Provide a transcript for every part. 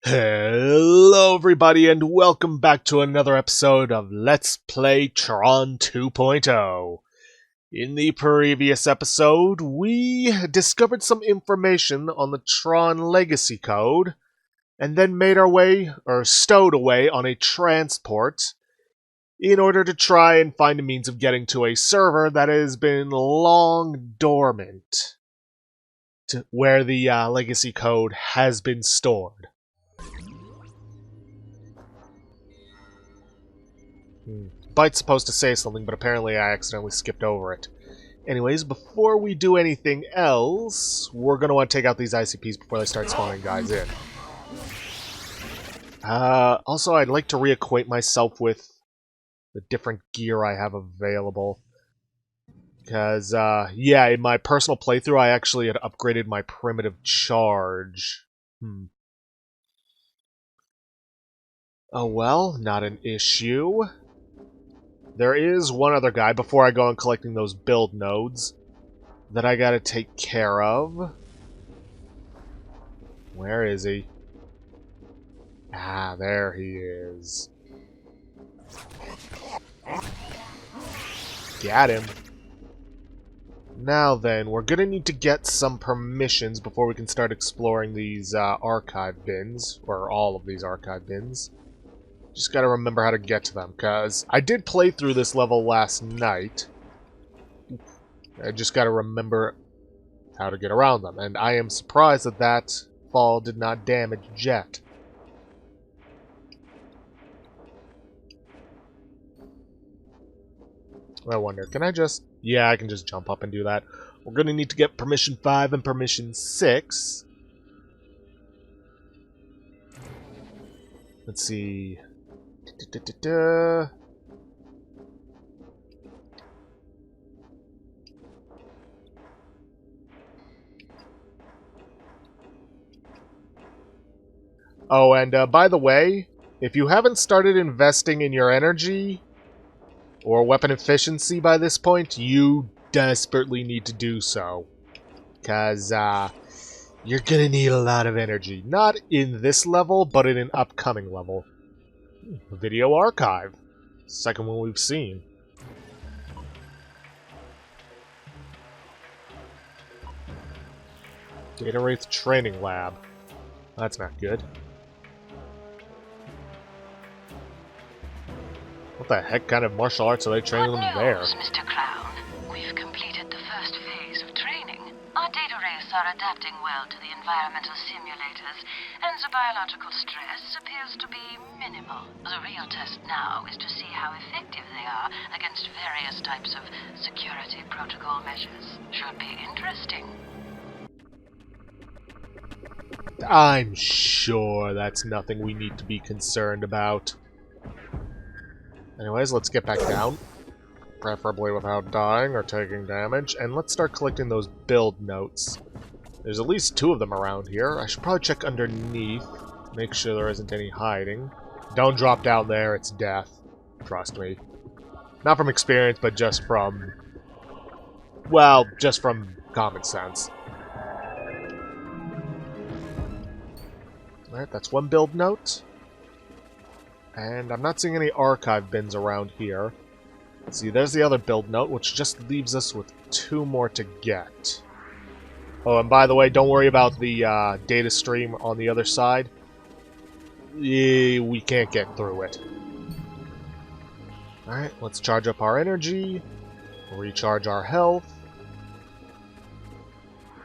Hello everybody and welcome back to another episode of Let's Play Tron 2.0. In the previous episode, we discovered some information on the Tron legacy code, and then made our way, or stowed away on a transport, in order to try and find a means of getting to a server that has been long dormant, where the legacy code has been stored. Byte's supposed to say something, but apparently I accidentally skipped over it. Anyways, before we do anything else, we're going to want to take out these ICPs before they start spawning guys in. Also, I'd like to reacquaint myself with the different gear I have available. Because, yeah, in my personal playthrough, I actually had upgraded my primitive charge. Oh well, not an issue. There is one other guy, before I go on collecting those build nodes, that I gotta take care of. Where is he? Ah, there he is. Got him. Now then, we're gonna need to get some permissions before we can start exploring these archive bins, or all of these archive bins. Just gotta remember how to get to them, because I did play through this level last night. I just gotta remember how to get around them, and I am surprised that that fall did not damage Jet. I wonder, can I just... Yeah, I can just jump up and do that. We're gonna need to get permission 5 and permission 6. Let's see... Oh, and by the way, if you haven't started investing in your energy or weapon efficiency by this point, you desperately need to do so. Because you're gonna need a lot of energy. Not in this level, but in an upcoming level. Video archive. Second one we've seen. Data Wraith Training Lab. That's not good. What the heck kind of martial arts are they training them there? Good news, Mr. Crown. We've completed the first phase of training. Our data wraiths are adapting well to the environmental simulators, and the biological stress appears to be minimal. The real test now is to see how effective they are against various types of security protocol measures. Should be interesting. I'm sure that's nothing we need to be concerned about. Anyways, let's get back down. Preferably without dying or taking damage. And let's start collecting those build notes. There's at least 2 of them around here. I should probably check underneath. Make sure there isn't any hiding. Don't drop down there, it's death. Trust me. Not from experience, but just from... well, just from common sense. Alright, that's 1 build note. And I'm not seeing any archive bins around here. Let's see, there's the other build note, which just leaves us with 2 more to get. Oh, and by the way, don't worry about the data stream on the other side. We can't get through it. Alright, let's charge up our energy, recharge our health,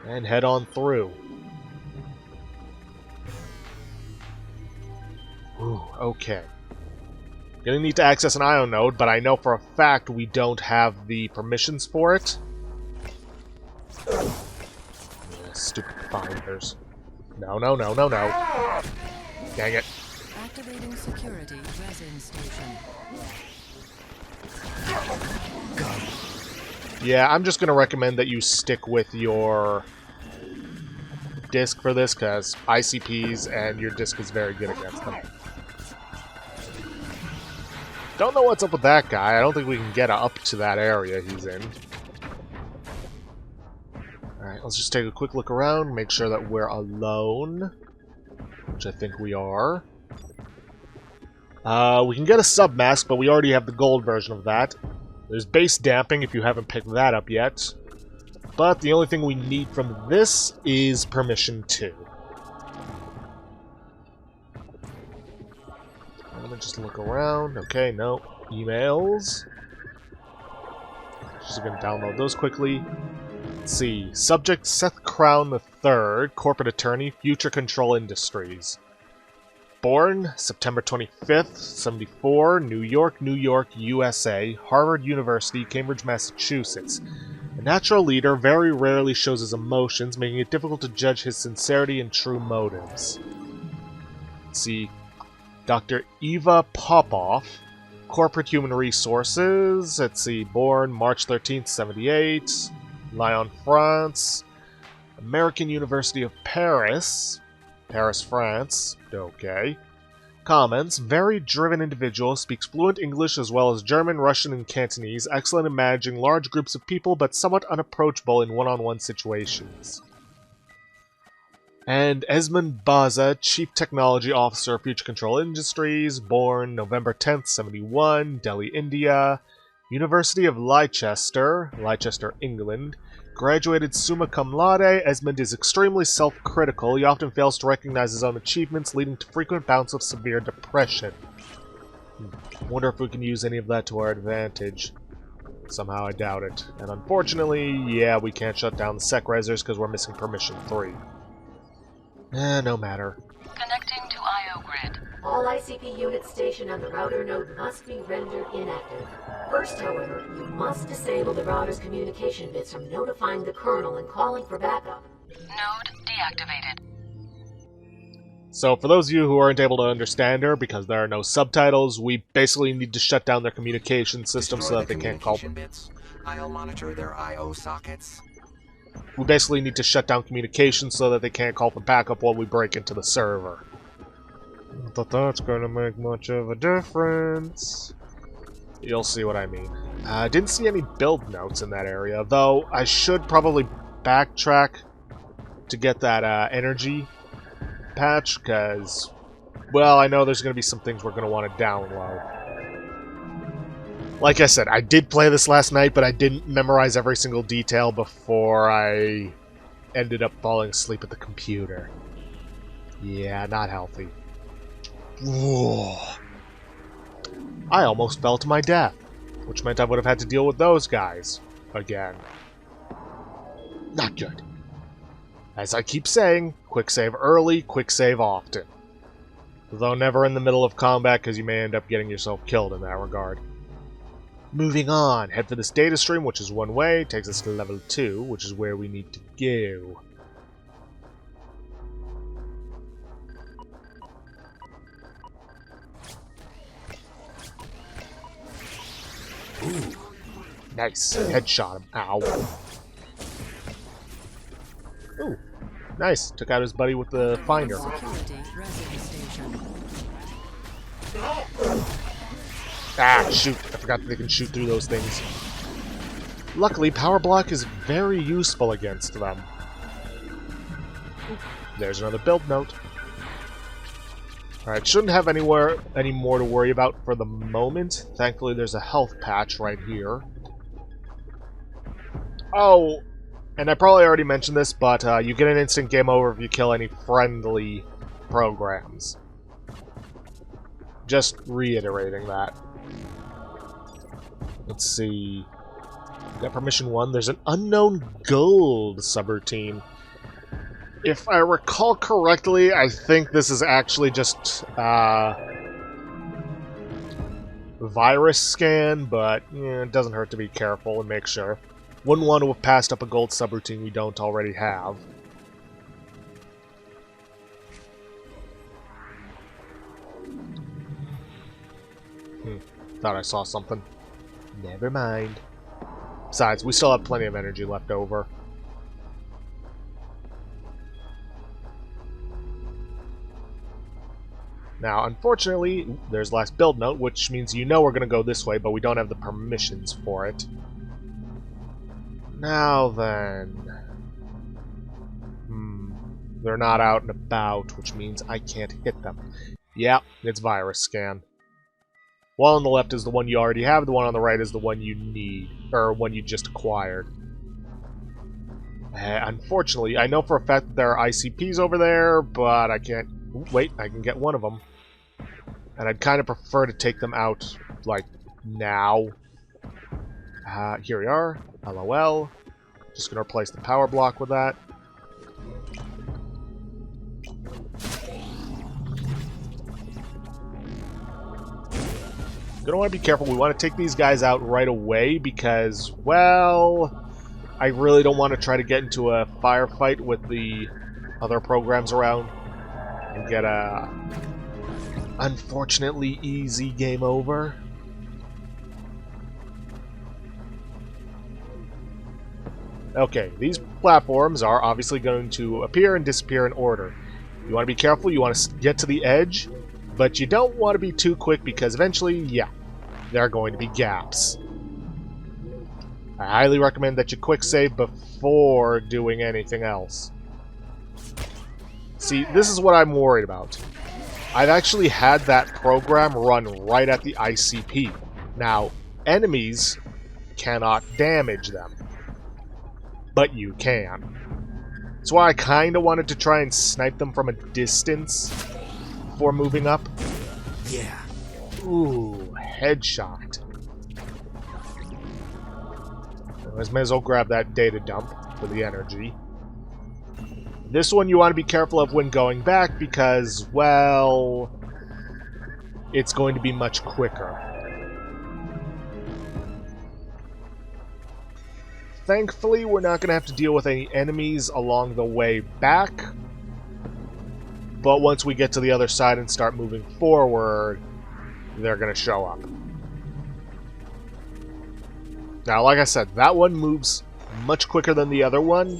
and head on through. Ooh, okay. Gonna need to access an IO node, but I know for a fact we don't have the permissions for it. Yeah, stupid finders. No, no, no, no, no. Dang it. Activating security resin station. Yeah, I'm just gonna recommend that you stick with your disc for this, because ICPs and your disc is very good against them. Don't know what's up with that guy. I don't think we can get up to that area he's in. Alright, let's just take a quick look around, make sure that we're alone. which I think we are. We can get a sub-mask, but we already have the gold version of that. There's base damping if you haven't picked that up yet. But the only thing we need from this is permission 2. Let me just look around. Okay, no. Emails. Just gonna download those quickly. Let's see. Subject Seth Crown III, Corporate Attorney, Future Control Industries. Born September 25th, 74, New York, USA, Harvard University, Cambridge, Massachusetts. A natural leader, very rarely shows his emotions, making it difficult to judge his sincerity and true motives. Let's see. Dr. Eva Popov, Corporate Human Resources. Let's see. Born March 13th, 78, Lyon, France. American University of Paris. Paris, France. Okay. Comments. Very driven individual, speaks fluent English as well as German, Russian, and Cantonese, excellent in managing large groups of people, but somewhat unapproachable in one-on-one situations. And Esmond Baza, Chief Technology Officer, Future Control Industries, born November 10th, 71, Delhi, India, University of Leicester, England. Graduated summa cum laude, Esmond is extremely self-critical. He often fails to recognize his own achievements, leading to frequent bouts of severe depression. Wonder if we can use any of that to our advantage. Somehow I doubt it. And unfortunately, yeah, we can't shut down the sec resers because we're missing permission 3. No matter. Connecting to IO grid. All ICP units stationed on the router node must be rendered inactive. First, however, you must disable the router's communication bits from notifying the kernel and calling for backup. Node deactivated. So for those of you who aren't able to understand her, because there are no subtitles, we basically need to shut down their communication system so that they can't call. I'll monitor their IO sockets. We basically need to shut down communication so that they can't call for backup while we break into the server. Not that that's going to make much of a difference. You'll see what I mean. I didn't see any build notes in that area, though I should probably backtrack to get that energy patch, because, well, I know there's going to be some things we're going to want to download. Like I said, I did play this last night, but I didn't memorize every single detail before I ended up falling asleep at the computer. Yeah, not healthy. Whoa. I almost fell to my death, which meant I would have had to deal with those guys again. Not good. As I keep saying, quick save early, quick save often. Though never in the middle of combat, because you may end up getting yourself killed in that regard. Moving on, head for this data stream, which is one way, takes us to level 2, which is where we need to go. Ooh. Nice. Headshot him. Ow. Ooh. Nice. Took out his buddy with the finder. Ah, shoot. I forgot that they can shoot through those things. Luckily, Power Block is very useful against them. There's another build note. Alright, shouldn't have any more to worry about for the moment. Thankfully, there's a health patch right here. Oh, and I probably already mentioned this, but you get an instant game over if you kill any friendly programs. Just reiterating that. Let's see. Got permission 1. There's an unknown gold subroutine. If I recall correctly, I think this is actually just virus scan, but it doesn't hurt to be careful and make sure. Wouldn't want to have passed up a gold subroutine we don't already have. Thought I saw something. Never mind. Besides, we still have plenty of energy left over. Now, unfortunately, there's last build note, which means you know we're going to go this way, but we don't have the permissions for it. Now then... They're not out and about, which means I can't hit them. Yeah, it's virus scan. One on the left is the one you already have, the one on the right is the one you need, or one you just acquired. Unfortunately, I know for a fact that there are ICPs over there, but I can't... Wait, I can get one of them. And I'd kind of prefer to take them out, like, now. Here we are. LOL. Just gonna replace the power block with that. Gonna want to be careful. We want to take these guys out right away because, well, I really don't want to try to get into a firefight with the other programs around and get a unfortunately easy game over. Okay, these platforms are obviously going to appear and disappear in order. You want to be careful, you want to get to the edge, but you don't want to be too quick because eventually, yeah, there are going to be gaps. I highly recommend that you quick save before doing anything else. See, this is what I'm worried about. I've actually had that program run right at the ICP. Now, enemies cannot damage them, but you can. That's why I kind of wanted to try and snipe them from a distance before moving up. Yeah. Ooh, headshot. I may as well grab that data dump for the energy. This one you want to be careful of when going back because, well, it's going to be much quicker. Thankfully, we're not going to have to deal with any enemies along the way back. But once we get to the other side and start moving forward, they're going to show up. Now, like I said, that one moves much quicker than the other one,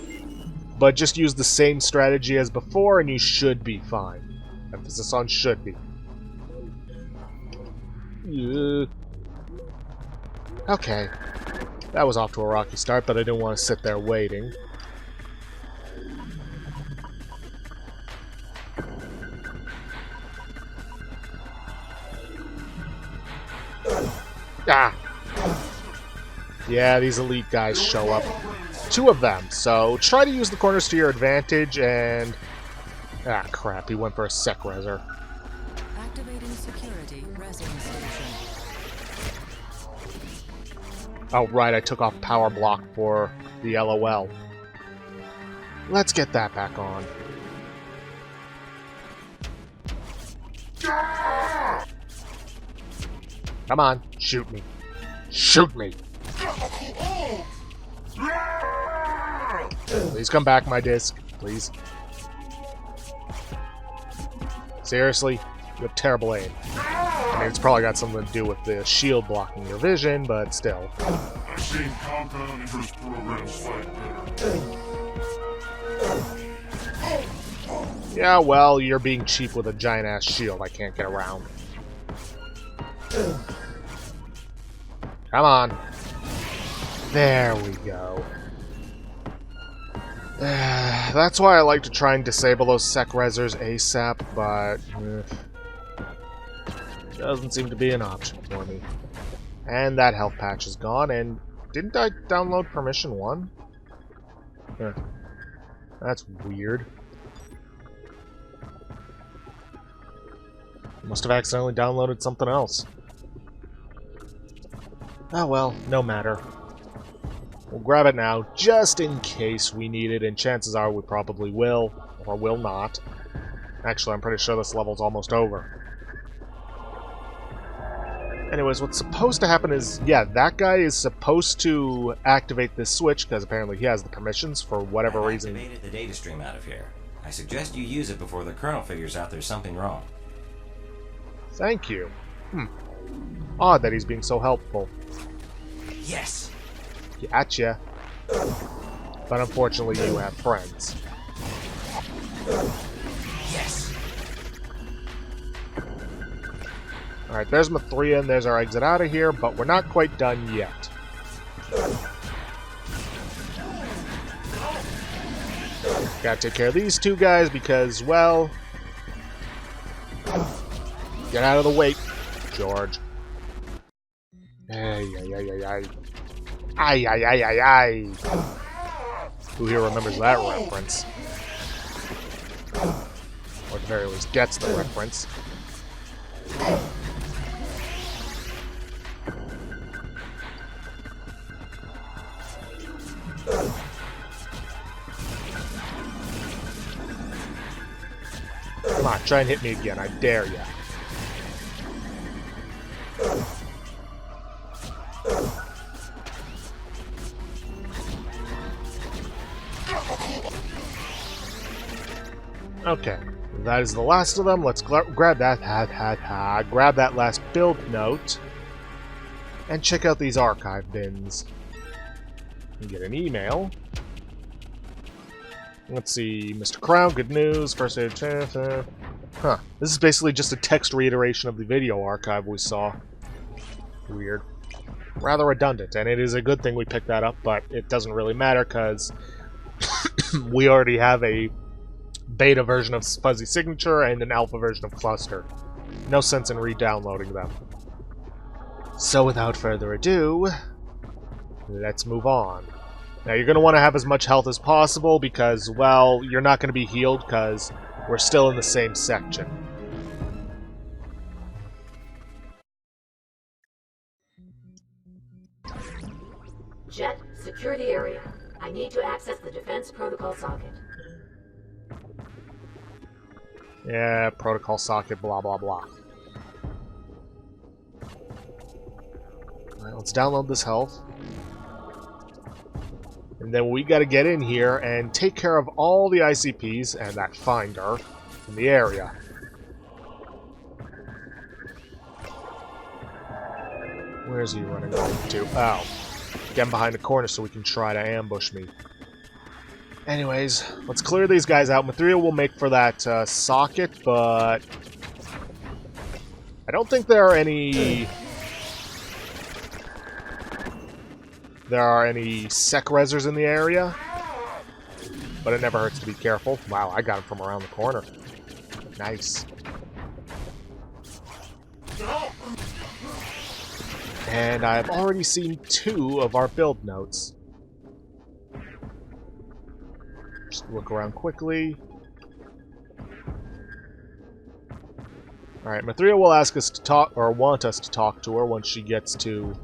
but just use the same strategy as before and you should be fine. Emphasis on should be. Okay. That was off to a rocky start, but I didn't want to sit there waiting. Ah! Yeah, these elite guys show up. 2 of them, so try to use the corners to your advantage and... Ah, crap, he went for a sec reser. Activating security resin station. Oh, right, I took off power block for the LOL. Let's get that back on. Come on, shoot me. Shoot me! Please come back, my disc. Please. Seriously? You have terrible aim. I mean, it's probably got something to do with the shield blocking your vision, but still. I've seen compound interest programs fight better. Yeah, well, you're being cheap with a giant-ass shield I can't get around. Come on. There we go. That's why I like to try and disable those sec resers ASAP, but doesn't seem to be an option for me. And that health patch is gone, and didn't I download permission 1? That's weird. Must have accidentally downloaded something else. Oh well, no matter. We'll grab it now, just in case we need it, and chances are we probably will, or will not. Actually, I'm pretty sure this level's almost over. Anyways, what's supposed to happen is, yeah, that guy is supposed to activate this switch, because apparently he has the permissions for whatever reason. I've activated the data stream out of here. I suggest you use it before the colonel figures out there's something wrong. Thank you. Odd that he's being so helpful. Yes! Gotcha. But unfortunately, you have friends. Yes! Alright, there's Mathria, and there's our exit out of here, but we're not quite done yet. Gotta take care of these two guys because, well... Get out of the way, George. Ay, ay, ay, ay, ay. Ay, ay, ay, ay, ay. Who here remembers that reference? Or at the very least gets the reference. Come on, try and hit me again, I dare ya. Okay, that is the last of them. Let's grab that grab that last build note and check out these archive bins. And get an email. Let's see, Mr. Crown, good news. First aid, huh? This is basically just a text reiteration of the video archive we saw. Weird, rather redundant, and it is a good thing we picked that up. But it doesn't really matter because we already have a beta version of Fuzzy Signature and an alpha version of Cluster. No sense in re-downloading them. So without further ado, let's move on. Now you're going to want to have as much health as possible because, well, you're not going to be healed because we're still in the same section. Jet, secure the area. I need to access the defense protocol socket. Yeah, protocol socket, blah, blah, blah. Alright, let's download this health. And then we gotta get in here and take care of all the ICPs and that finder in the area. Where's he running to? Oh. Getting behind the corner so we can try to ambush me. Anyways, let's clear these guys out. Mithria will make for that socket, but I don't think there are any sec resers in the area, but it never hurts to be careful. Wow, I got him from around the corner. Nice. And I've already seen 2 of our build notes. Just look around quickly. Alright, Mithria will ask us to talk, or want us to talk to her once she gets to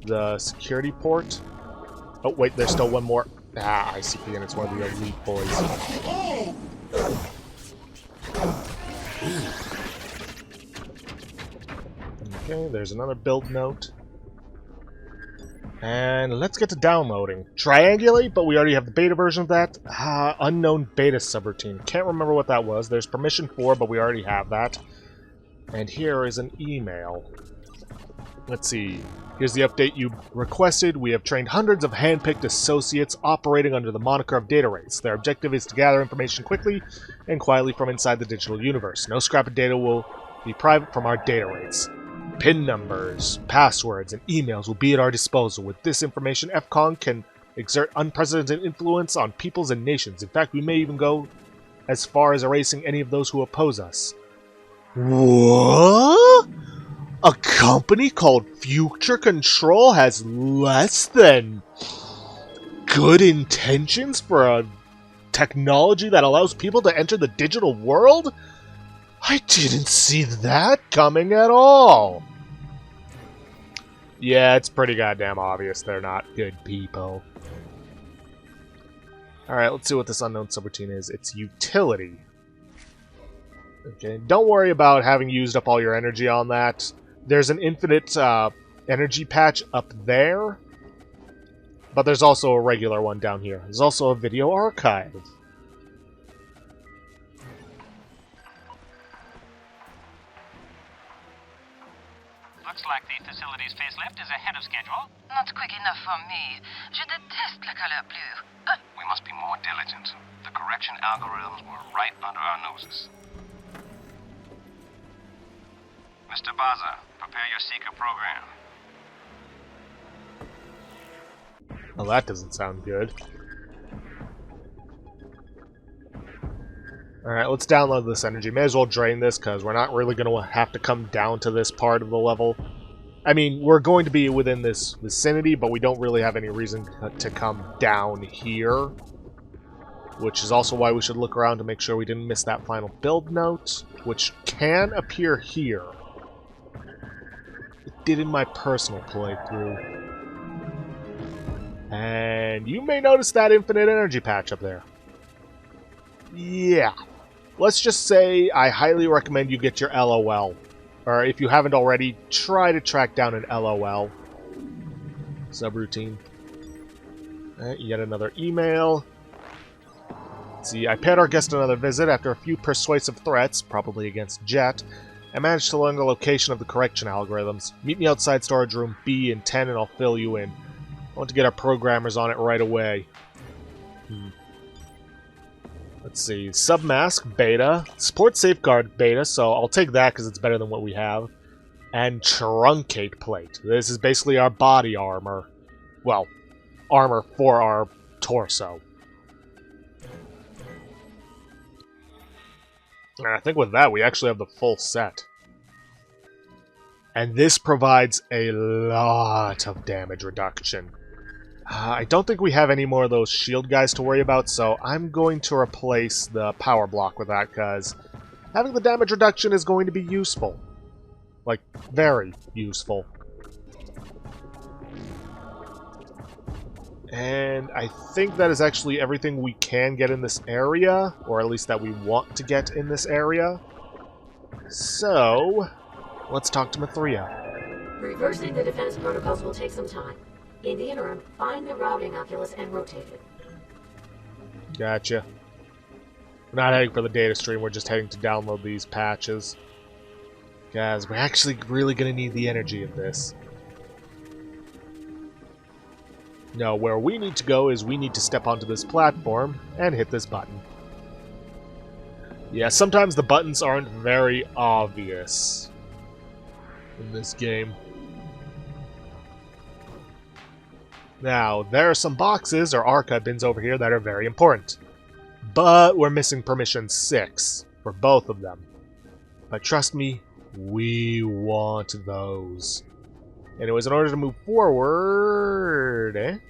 the security port. Oh, wait, there's still one more. Ah, ICP, and it's one of the elite boys. Okay, there's another build note. And let's get to downloading. Triangulate, but we already have the beta version of that. Unknown beta subroutine. Can't remember what that was. There's permission 4, but we already have that. And here is an email. Let's see. Here's the update you requested. We have trained hundreds of hand-picked associates operating under the moniker of data rates. Their objective is to gather information quickly and quietly from inside the digital universe. No scrap of data will be private from our data rates. PIN numbers, passwords, and emails will be at our disposal. With this information, FCON can exert unprecedented influence on peoples and nations. In fact, we may even go as far as erasing any of those who oppose us. What? A company called Future Control has less than good intentions for a technology that allows people to enter the digital world? I didn't see that coming at all. Yeah, it's pretty goddamn obvious they're not good people. Alright, let's see what this unknown subroutine is. It's utility. Okay, don't worry about having used up all your energy on that. There's an infinite energy patch up there, but there's also a regular one down here. There's also a video archive. Looks like the facility's facelift is ahead of schedule. Not quick enough for me. Je déteste la couleur bleue. We must be more diligent. The correction algorithms were right under our noses. Mr. Baza, prepare your seeker program. Well, that doesn't sound good. Alright, let's download this energy. May as well drain this, because we're not really going to have to come down to this part of the level. I mean, we're going to be within this vicinity, but we don't really have any reason to come down here. Which is also why we should look around to make sure we didn't miss that final build note, which can appear here. It did in my personal playthrough. And you may notice that infinite energy patch up there. Yeah. Let's just say I highly recommend you get your LOL. Or if you haven't already, try to track down an LOL. Subroutine. Alright, yet another email. Let's see, I paid our guest another visit. After a few persuasive threats, probably against Jet, I managed to learn the location of the correction algorithms. Meet me outside storage room B in 10 and I'll fill you in. I want to get our programmers on it right away. Let's see, Submask, Beta, Support Safeguard, Beta, so I'll take that because it's better than what we have. And Truncate Plate. This is basically our body armor. Well, armor for our torso. And I think with that, we actually have the full set. And this provides a lot of damage reduction. I don't think we have any more of those shield guys to worry about, so I'm going to replace the power block with that, because having the damage reduction is going to be useful. Like, very useful. And I think that is actually everything we can get in this area, or at least that we want to get in this area. So, let's talk to Mithria. Reversing the defense protocols will take some time. In the interim, find the routing oculus and rotate it. Gotcha. We're not heading for the data stream, we're just heading to download these patches. Guys, we're actually really going to need the energy of this. No, where we need to go is we need to step onto this platform and hit this button. Yeah, sometimes the buttons aren't very obvious in this game. Now, there are some boxes or archive bins over here that are very important. But we're missing permission 6 for both of them. But trust me, we want those. Anyways, in order to move forward...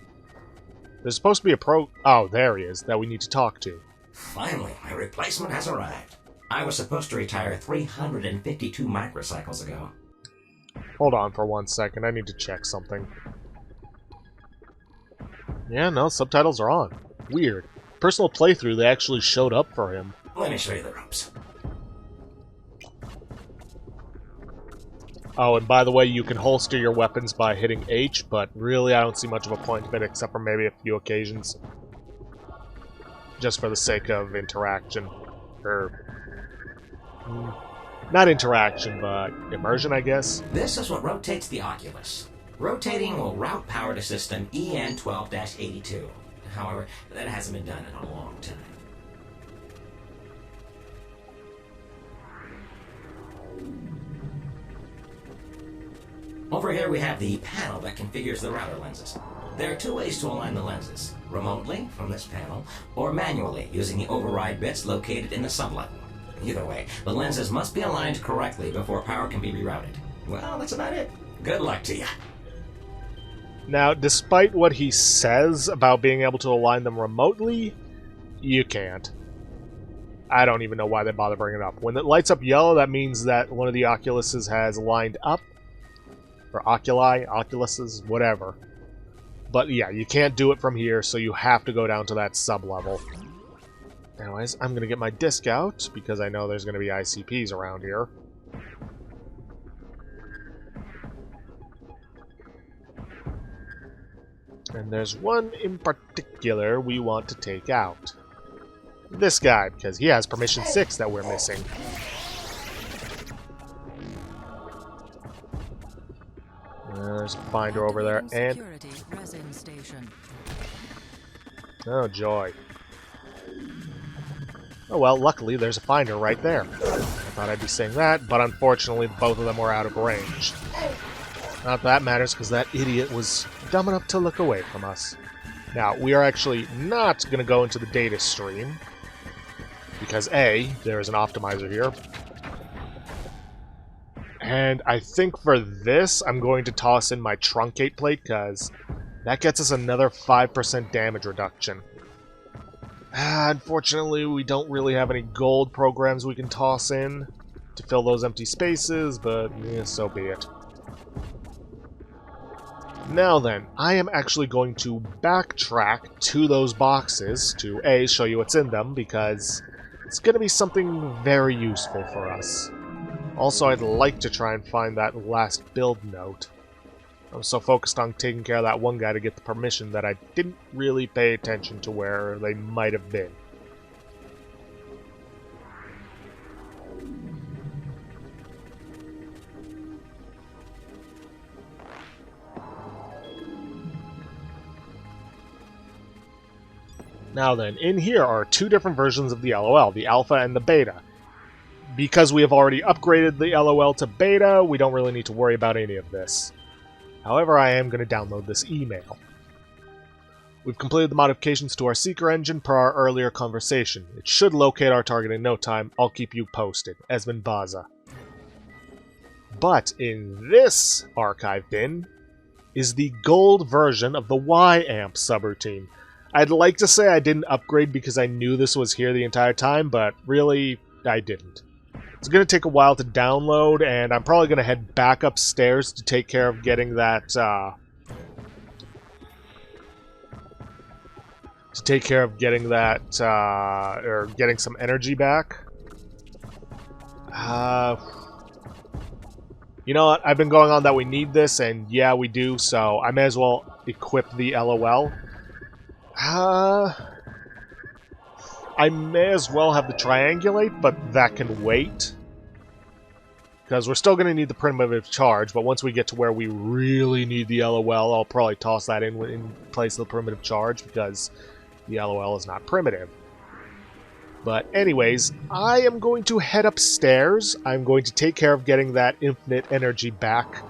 There's supposed to be a Oh, there he is, that we need to talk to. Finally, my replacement has arrived. I was supposed to retire 352 microcycles ago. Hold on for 1 second, I need to check something. Yeah, no, subtitles are on. Weird. Personal playthrough, they actually showed up for him. Let me show you the ropes. Oh, and by the way, you can holster your weapons by hitting H, but really I don't see much of a point of it except for maybe a few occasions. Just for the sake of interaction. Not interaction, but immersion, I guess. This is what rotates the Oculus. Rotating will route power to system EN12-82. However, that hasn't been done in a long time. Over here we have the panel that configures the router lenses. There are 2 ways to align the lenses. Remotely, from this panel, or manually, using the override bits located in the sublevel. Either way, the lenses must be aligned correctly before power can be rerouted. Well, that's about it. Good luck to you. Now, despite what he says about being able to align them remotely, you can't. I don't even know why they bother bringing it up. When it lights up yellow, that means that one of the Oculuses has lined up. Or oculi, oculuses, whatever. But yeah, you can't do it from here, so you have to go down to that sub-level. Anyways, I'm going to get my disc out, because I know there's going to be ICPs around here. And there's one in particular we want to take out. This guy, because he has permission 6 that we're missing. There's a finder over there, and... Oh, joy. Oh well, luckily there's a finder right there. I thought I'd be saying that, but unfortunately both of them were out of range. Not that matters, because that idiot was dumb enough to look away from us. Now, we are actually not going to go into the data stream, because A, there is an optimizer here. And I think for this, I'm going to toss in my truncate plate, because that gets us another 5% damage reduction. Unfortunately, we don't really have any gold programs we can toss in to fill those empty spaces, but so be it. Now then, I am actually going to backtrack to those boxes to A, show you what's in them, because it's going to be something very useful for us. Also, I'd like to try and find that last build note. I'm so focused on taking care of that one guy to get the permission that I didn't really pay attention to where they might have been. Now then, in here are two different versions of the LOL, the Alpha and the Beta. Because we have already upgraded the LOL to Beta, we don't really need to worry about any of this. However, I am going to download this email. We've completed the modifications to our Seeker engine per our earlier conversation. It should locate our target in no time. I'll keep you posted. Esmond Baza. But in this archive bin is the gold version of the Y-Amp subroutine. I'd like to say I didn't upgrade because I knew this was here the entire time, but really, I didn't. It's going to take a while to download, and I'm probably going to head back upstairs to take care of getting that, or getting some energy back. You know what? I've been going on that we need this, and yeah, we do, so I may as well equip the LOL. I may as well have the triangulate, but that can wait. Because we're still going to need the primitive charge, but once we get to where we really need the LOL, I'll probably toss that in place of the primitive charge, because the LOL is not primitive. But anyways, I am going to head upstairs. I'm going to take care of getting that infinite energy back.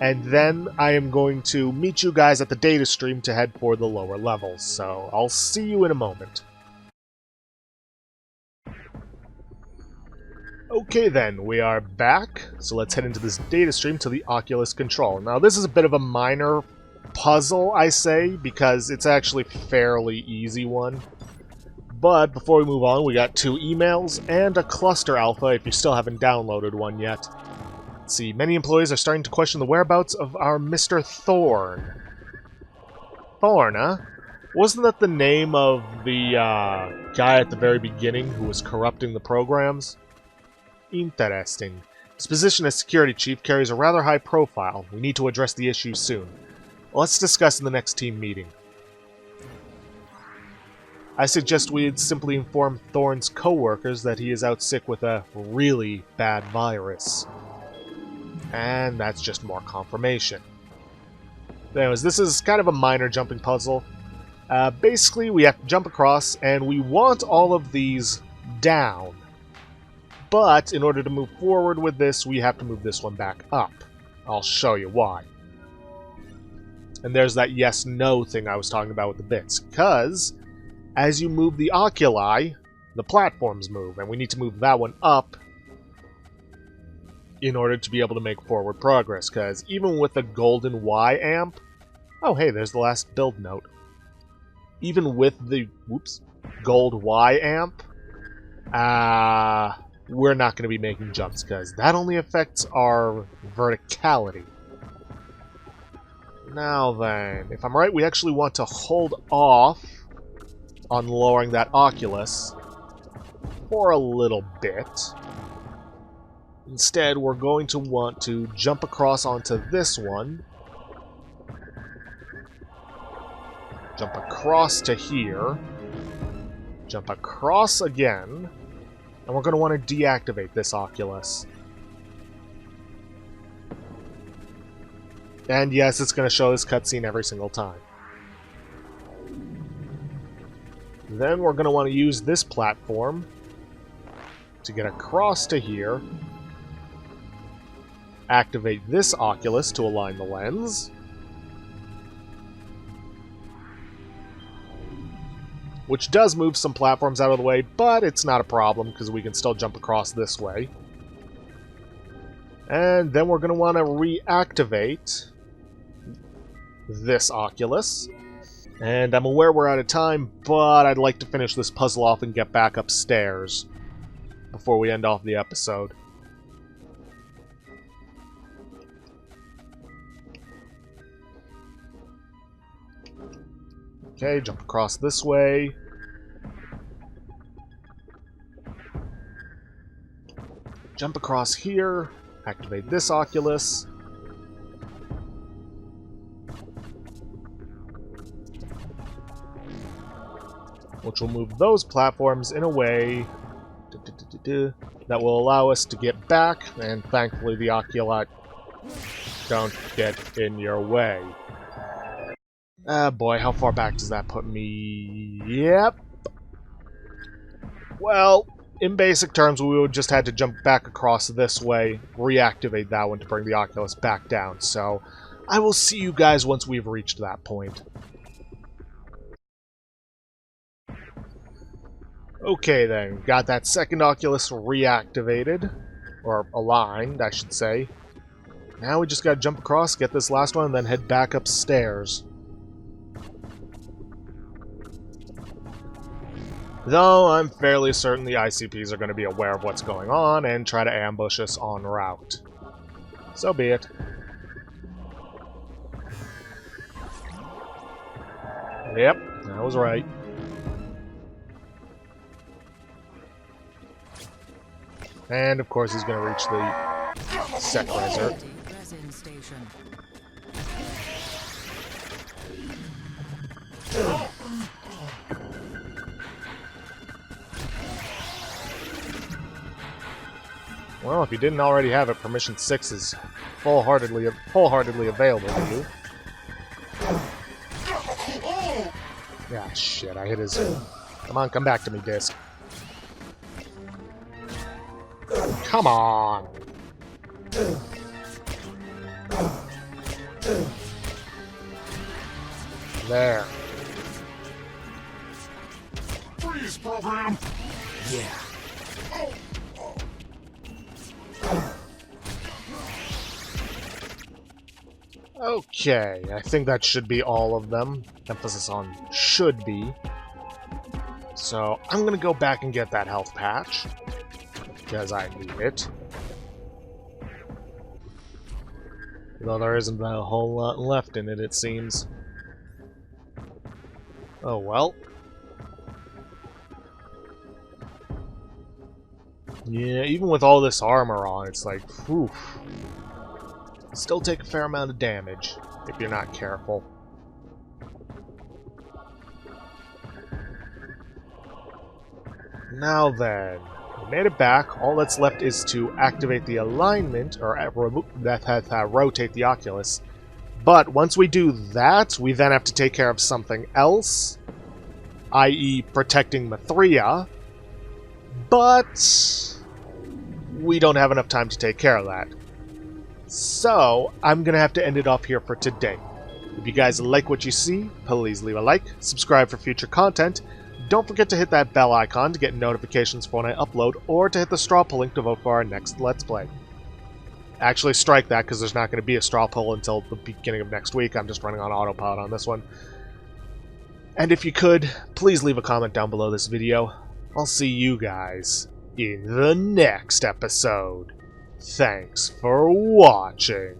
And then I am going to meet you guys at the data stream to head for the lower levels. So I'll see you in a moment. Okay then, we are back. So let's head into this data stream to the Oculus control. Now this is a bit of a minor puzzle, I say, because it's actually a fairly easy one. But before we move on, we got 2 emails and a cluster alpha if you still haven't downloaded one yet. Let's see, many employees are starting to question the whereabouts of our Mr. Thorn. Thorn, huh? Wasn't that the name of the guy at the very beginning who was corrupting the programs? Interesting. His position as security chief carries a rather high profile. We need to address the issue soon. Let's discuss in the next team meeting. I suggest we simply inform Thorn's co-workers that he is out sick with a really bad virus. And that's just more confirmation. Anyways, this is kind of a minor jumping puzzle. Basically, we have to jump across, and we want all of these down. But in order to move forward with this, we have to move this one back up. I'll show you why. And there's that yes-no thing I was talking about with the bits. Because as you move the oculi, the platforms move, and we need to move that one up in order to be able to make forward progress, because even with the golden Y-Amp... Oh, hey, there's the last build note. Even with the, gold Y-Amp, we're not going to be making jumps, because that only affects our verticality. Now then, if I'm right, we actually want to hold off on lowering that oculus for a little bit. Instead, we're going to want to jump across onto this one. Jump across to here. Jump across again. And we're going to want to deactivate this oculus. And yes, it's going to show this cutscene every single time. Then we're going to want to use this platform to get across to here. Activate this oculus to align the lens. which does move some platforms out of the way, but it's not a problem because we can still jump across this way. And then we're going to want to reactivate this Oculus. And I'm aware we're out of time, but I'd like to finish this puzzle off and get back upstairs before we end off the episode. Okay, jump across this way. Jump across here. Activate this Oculus. Which will move those platforms in a way that will allow us to get back, and thankfully the Oculot don't get in your way. Ah boy, how far back does that put me? Yep. Well, in basic terms, we would just had to jump back across this way, reactivate that one to bring the Oculus back down. So, I will see you guys once we've reached that point. Okay then, got that second Oculus reactivated, or aligned, I should say. Now we just gotta jump across, get this last one, and then head back upstairs. Though I'm fairly certain the ICPs are going to be aware of what's going on and try to ambush us en route. So be it. Yep, I was right. And of course he's going to reach the sec reser. Resin station. Well, if you didn't already have it, Permission 6 is full-heartedly available to you. Yeah, shit, I hit his... Come on, come back to me, Disc. Come on! There. Freeze, program! Yeah. Okay, I think that should be all of them. Emphasis on should be. So, I'm gonna go back and get that health patch, because I need it. Though there isn't a whole lot left in it, it seems. Oh well. Yeah, even with all this armor on, it's like, whew. Still take a fair amount of damage, if you're not careful. Now then, we made it back. All that's left is to activate the alignment, or rotate the Oculus. But once we do that, we then have to take care of something else, i.e. protecting Mathria. But we don't have enough time to take care of that. So, I'm going to have to end it off here for today. If you guys like what you see, please leave a like, subscribe for future content. Don't forget to hit that bell icon to get notifications for when I upload, or to hit the straw poll link to vote for our next Let's Play. Actually, strike that, because there's not going to be a straw poll until the beginning of next week. I'm just running on autopilot on this one. And if you could, please leave a comment down below this video. I'll see you guys in the next episode. Thanks for watching.